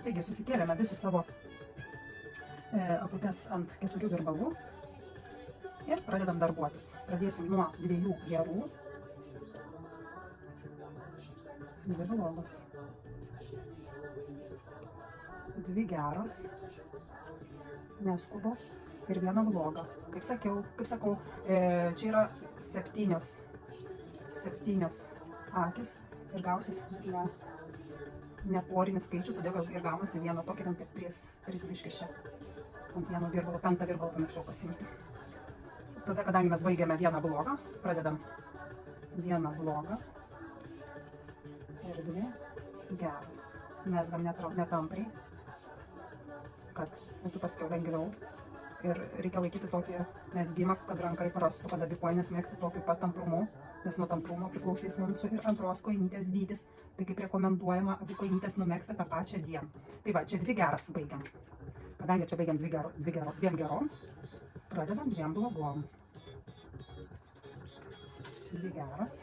Taigi susikėlėme visus savo akutes ant 4 virbalų ir pradedam darbuotis. Pradėsim nuo 2 gerų. 2 blogos. 2 geros. Neskubu. Ir 1 bloga. Kaip sakau, čia yra 7 akis ir gausis neporinis skaičius, todėl ir gaunasi vieno tokį, ten kaip 3 biškišė ant vieno virbalo, 5 virbalą pamiršau pasiimti. Tada, kadangi mes baigėme 1 blogą, pradedam 1 blogą ir 2 geras. Mezgam netampriai, kad būtų paskiau lengviau. Ir reikia laikyti tokį mezgimą, kad ranka įprastų, kad abi kojinės mėgsti tokiu pat tamprumu, nes nuo tamprumo priklausys mūsų ir antros kojinytės dydis. Tai kaip rekomenduojama, abi kojinytės numegzti tą pačią dieną. Tai va, čia 2 geras baigiam. Kadangi čia baigiam 2 gerom, pradedam 2 blogom. 2 geras,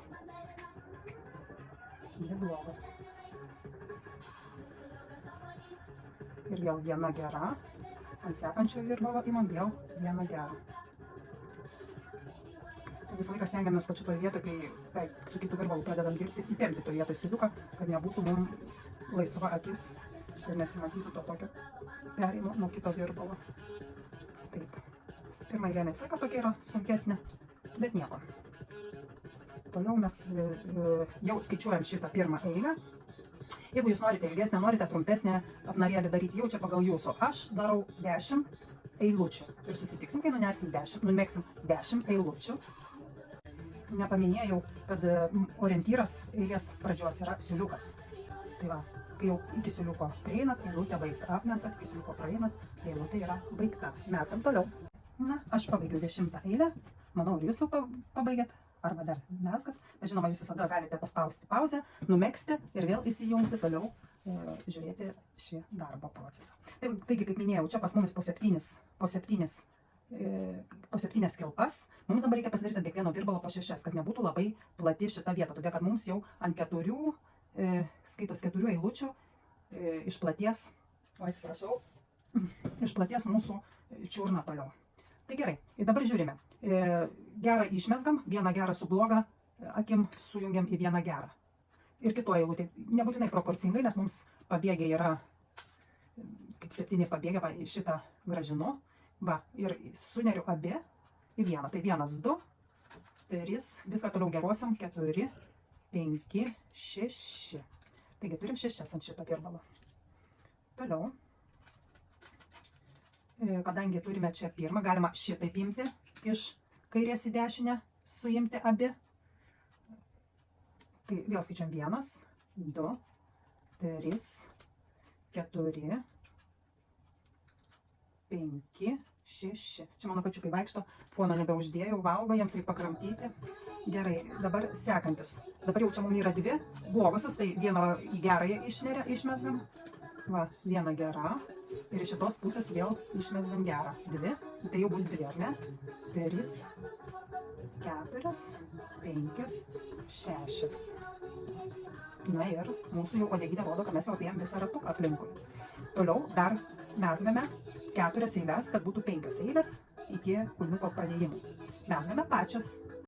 2 blogos. Ir vėl 1 gera. Ant sekančio virbalo imam vėl 1 gerą. Tai visą laiką stengiamės, kad šitoje vietoje, kai su kitu virbalu pradedam dirbti, įtempti toje vietoje siūliuką, kad nebūtų mums laisva akis ir nesimatytų to tokio perėjimo nuo kito virbalo. Taip. Pirma eilė visą laiką tokia yra sunkesnė, bet nieko. Toliau mes jau skaičiuojam šitą pirmą eilę. Jeigu jūs norite ilgesnę, norite trumpesnę apnarėlį daryti, jau čia pagal jūsų. Aš darau 10 eilučių. Ir susitiksim, kai numegsim 10 eilučių. Nepaminėjau, kad orientyras eilės pradžios yra siūliukas. Tai va, kai jau iki siūliuko prieinat, eilutė baigta. Apmesat, iki siūliuko praeinat, eilutė yra baigta. Mesam toliau. Na, aš pabaigiau 10 eilę. Manau, ir jūs jau pabaigėt. Arba dar mezgat. Bet žinoma, jūs visada galite paspausti pauzę, numegzti ir vėl įsijungti toliau žiūrėti šį darbo procesą. Taigi, kaip minėjau, čia pas mumis po 7 kilpas. Mums dabar reikia pasidaryti ant kiekvieno virbalo po 6, kad nebūtų labai plati šita vieta. Todėl, kad mums jau ant 4 eilučių išplaties mūsų čiurna toliau. Tai gerai, ir dabar žiūrime. Gerą išmezgam, 1 gerą su bloga akim sujungiam į 1 gerą. Ir kitoje eilutėje, nebūtinai proporcingai, nes mums pabėgiai yra, kaip 7 pabėgiai, va, šitą gražinu. Va, ir suneriu abi į 1. Tai 1, 2, 3, viską toliau gerosiam, 4, 5, 6. Taigi turim 6 ant šitą virbalą. Toliau. Kadangi turime čia pirmą, galima šitaip imti, iš kairės į dešinę suimti abi. Tai vėl skaičiam 1, 2, 3, 4, 5, 6. Čia mano kačiukai vaikšto, fono nebeuždėjau, valgo, jiems reikia pakramtyti. Gerai, dabar sekantis. Dabar jau čia mums yra 2 blogosios, tai 1 į gerąją išmezgam. Va, 1 gera. Ir iš šitos pusės vėl išmezgam gerą. 2, tai jau bus 2, ar ne? 3, 4, 5, 6. Na ir mūsų jau uodegytė rodo, kad mes jau apėjom visą ratuką aplinkui. Toliau dar mezgame 4 eiles, kad būtų 5 eilės iki kulniuko pradėjimų. Mezgame pačias